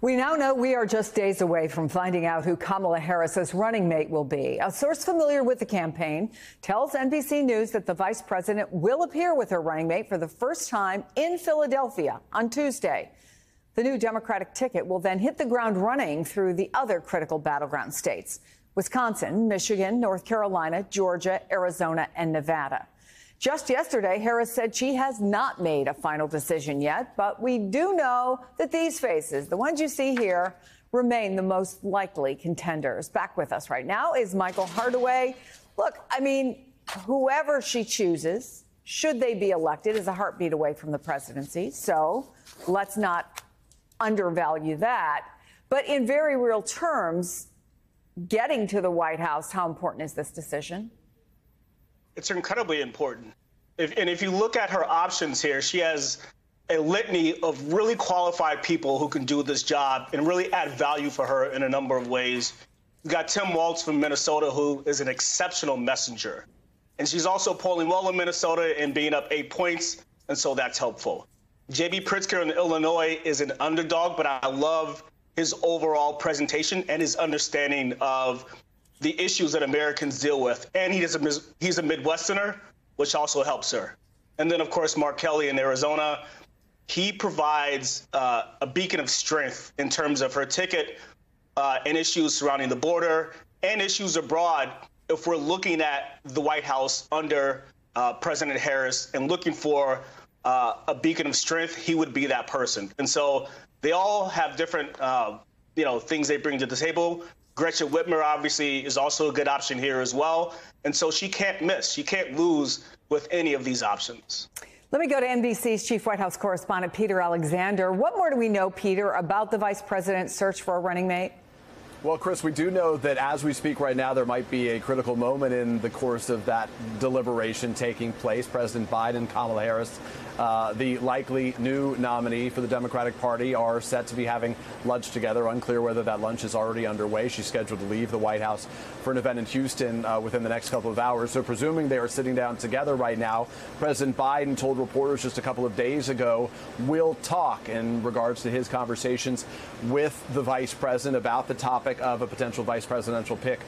We now know we are just days away from finding out who Kamala Harris's running mate will be. A source familiar with the campaign tells NBC News that the vice president will appear with her running mate for the first time in Philadelphia on Tuesday. The new Democratic ticket will then hit the ground running through the other critical battleground states: Wisconsin, Michigan, North Carolina, Georgia, Arizona, and Nevada. Just yesterday, Harris said she has not made a final decision yet, but we do know that these faces, the ones you see here, remain the most likely contenders. Back with us right now is Michael Hardaway. Look, I mean, whoever she chooses, should they be elected, is a heartbeat away from the presidency. So let's not undervalue that. But in very real terms, getting to the White House, how important is this decision? It's incredibly important. If you look at her options here, she has a litany of really qualified people who can do this job and really add value for her in a number of ways. You've got Tim Walz from Minnesota, who is an exceptional messenger. And she's also polling well in Minnesota and being up 8 points, and so that's helpful. J.B. Pritzker in Illinois is an underdog, but I love his overall presentation and his understanding of the issues that Americans deal with. And he's a Midwesterner, which also helps her. And then, of course, Mark Kelly in Arizona. He provides a beacon of strength in terms of her ticket and issues surrounding the border and issues abroad. If we're looking at the White House under President Harris and looking for a beacon of strength, he would be that person. And so they all have different, things they bring to the table. Gretchen Whitmer, obviously, is also a good option here as well. And so she can't miss. She can't lose with any of these options. Let me go to NBC's chief White House correspondent, Peter Alexander. What more do we know, Peter, about the vice president's search for a running mate? Well, Chris, we do know that as we speak right now, there might be a critical moment in the course of that deliberation taking place. President Biden, Kamala Harris, the likely new nominee for the Democratic Party, are set to be having lunch together. Unclear whether that lunch is already underway. She's scheduled to leave the White House for an event in Houston within the next couple of hours. So presuming they are sitting down together right now, President Biden told reporters just a couple of days ago, we'll talk in regards to his conversations with the vice president about the topic of a potential vice presidential pick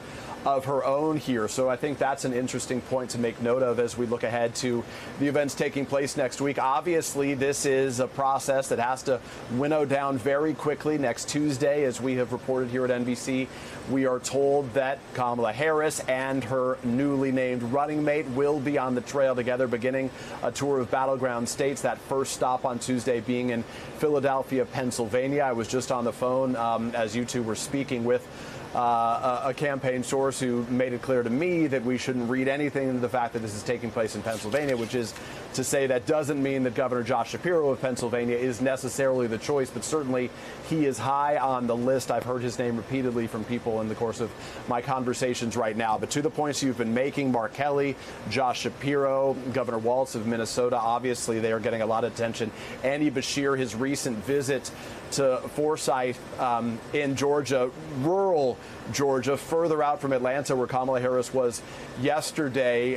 of her own here. So I think that's an interesting point to make note of as we look ahead to the events taking place next week. Obviously, this is a process that has to winnow down very quickly. Next Tuesday, as we have reported here at NBC, we are told that Kamala Harris and her newly named running mate will be on the trail together, beginning a tour of battleground states. That first stop on Tuesday being in Philadelphia, Pennsylvania. I was just on the phone as you two were speaking with a campaign source who made it clear to me that we shouldn't read anything into the fact that this is taking place in Pennsylvania, which is to say that doesn't mean that Governor Josh Shapiro of Pennsylvania is necessarily the choice, but certainly he is high on the list. I've heard his name repeatedly from people in the course of my conversations right now. But to the points you've been making, Mark Kelly, Josh Shapiro, Governor Walz of Minnesota, obviously they are getting a lot of attention. Andy Beshear, his recent visit to Forsyth in Georgia, rural Georgia, further out from Atlanta, where Kamala Harris was yesterday,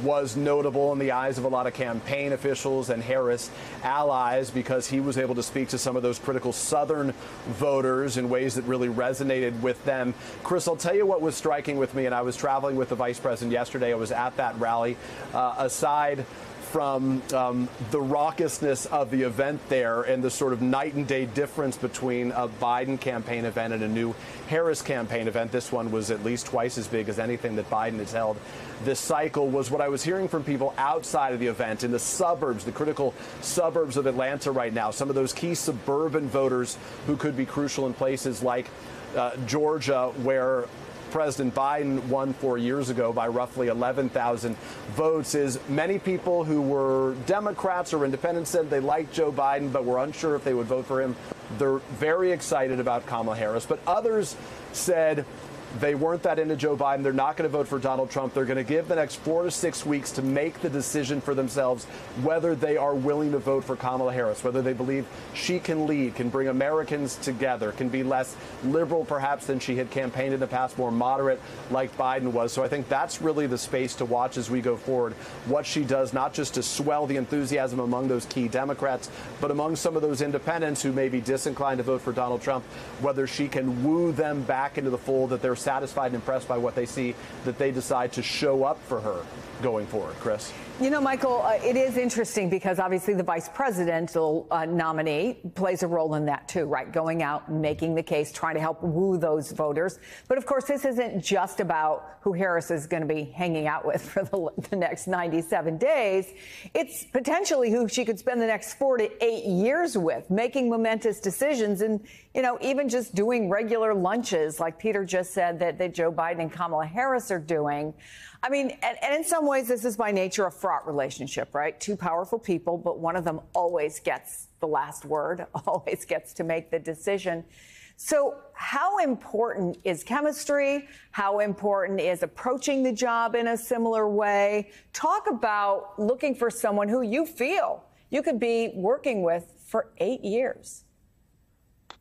was notable in the eyes of a lot of campaign officials and Harris allies because he was able to speak to some of those critical Southern voters in ways that really resonated with them. Chris, I'll tell you what was striking with me, and I was traveling with the vice president yesterday. I was at that rally. Aside from the raucousness of the event there and the sort of night and day difference between a Biden campaign event and a new Harris campaign event, this one was at least twice as big as anything that Biden has held this cycle, was what I was hearing from people outside of the event in the suburbs, the critical suburbs of Atlanta right now, some of those key suburban voters who could be crucial in places like Georgia, where President Biden won 4 years ago by roughly 11,000 votes. Is many people who were Democrats or independents said they liked Joe Biden but were unsure if they would vote for him. They're very excited about Kamala Harris, but others said They weren't that into Joe Biden. They're not going to vote for Donald Trump. They're going to give the next 4 to 6 weeks to make the decision for themselves whether they are willing to vote for Kamala Harris, whether they believe she can lead, can bring Americans together, can be less liberal perhaps than she had campaigned in the past, more moderate like Biden was. So I think that's really the space to watch as we go forward, what she does, not just to swell the enthusiasm among those key Democrats, but among some of those independents who may be disinclined to vote for Donald Trump, whether she can woo them back into the fold, that they're satisfied and impressed by what they see, that they decide to show up for her going forward. Chris? You know, Michael, it is interesting because obviously the vice presidential nominee plays a role in that, too, right? Going out, making the case, trying to help woo those voters. But of course, this isn't just about who Harris is going to be hanging out with for the next 97 days. It's potentially who she could spend the next 4 to 8 years with, making momentous decisions and, you know, even just doing regular lunches like Peter just said that Joe Biden and Kamala Harris are doing. I mean, and in some ways, this is by nature a fraught relationship, right? Two powerful people, but one of them always gets the last word, always gets to make the decision. So how important is chemistry? How important is approaching the job in a similar way? Talk about looking for someone who you feel you could be working with for 8 years.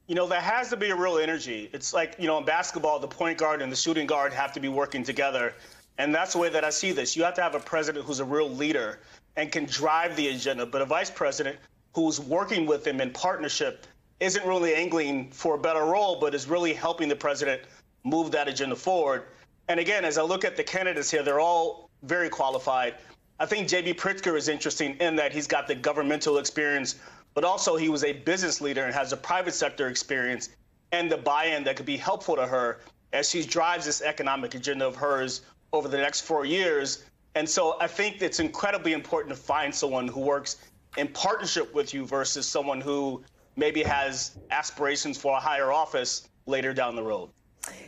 You know, there has to be a real energy. It's like, you know, in basketball, the point guard and the shooting guard have to be working together. And that's the way that I see this. You have to have a president who's a real leader and can drive the agenda. But a vice president who's working with him in partnership isn't really angling for a better role, but is really helping the president move that agenda forward. And again, as I look at the candidates here, they're all very qualified. I think J.B. Pritzker is interesting in that he's got the governmental experience, but also he was a business leader and has a private sector experience and the buy-in that could be helpful to her as she drives this economic agenda of hers over the next 4 years. And so I think it's incredibly important to find someone who works in partnership with you versus someone who maybe has aspirations for a higher office later down the road.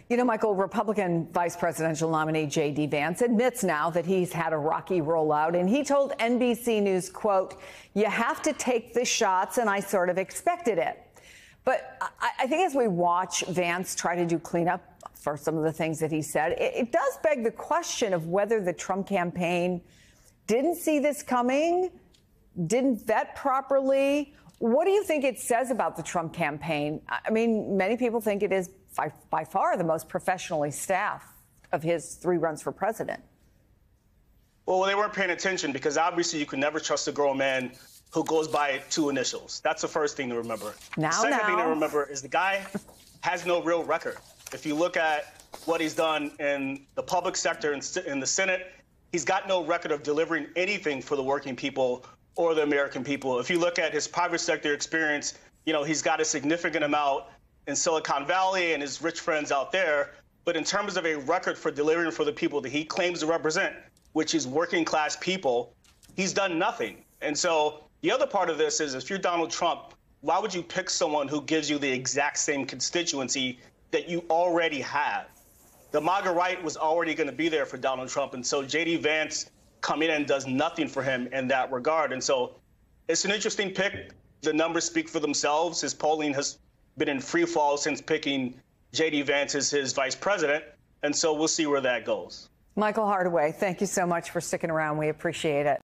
You know, Michael, Republican vice presidential nominee J.D. Vance admits now that he's had a rocky rollout, and he told NBC News, quote, "You have to take the shots, and I sort of expected it." But I think as we watch Vance try to do cleanup for some of the things that he said, it does beg the question of whether the Trump campaign didn't see this coming, didn't vet properly. What do you think it says about the Trump campaign? I mean, many people think it is by far the most professionally staffed of his 3 runs for president. Well, they weren't paying attention because obviously you can never trust a grown man who goes by 2 initials. That's the first thing to remember. The second thing to remember is the guy has no real record. If you look at what he's done in the public sector in the Senate, he's got no record of delivering anything for the working people or the American people. If you look at his private sector experience, you know, he's got a significant amount in Silicon Valley and his rich friends out there. But in terms of a record for delivering for the people that he claims to represent, which is working class people, he's done nothing. And so the other part of this is if you're Donald Trump, why would you pick someone who gives you the exact same constituency that you already have? The MAGA right was already going to be there for Donald Trump. And so J.D. Vance coming in and does nothing for him in that regard. And so it's an interesting pick. The numbers speak for themselves. His polling has been in free fall since picking J.D. Vance as his vice president. And so we'll see where that goes. Michael Hardaway, thank you so much for sticking around. We appreciate it.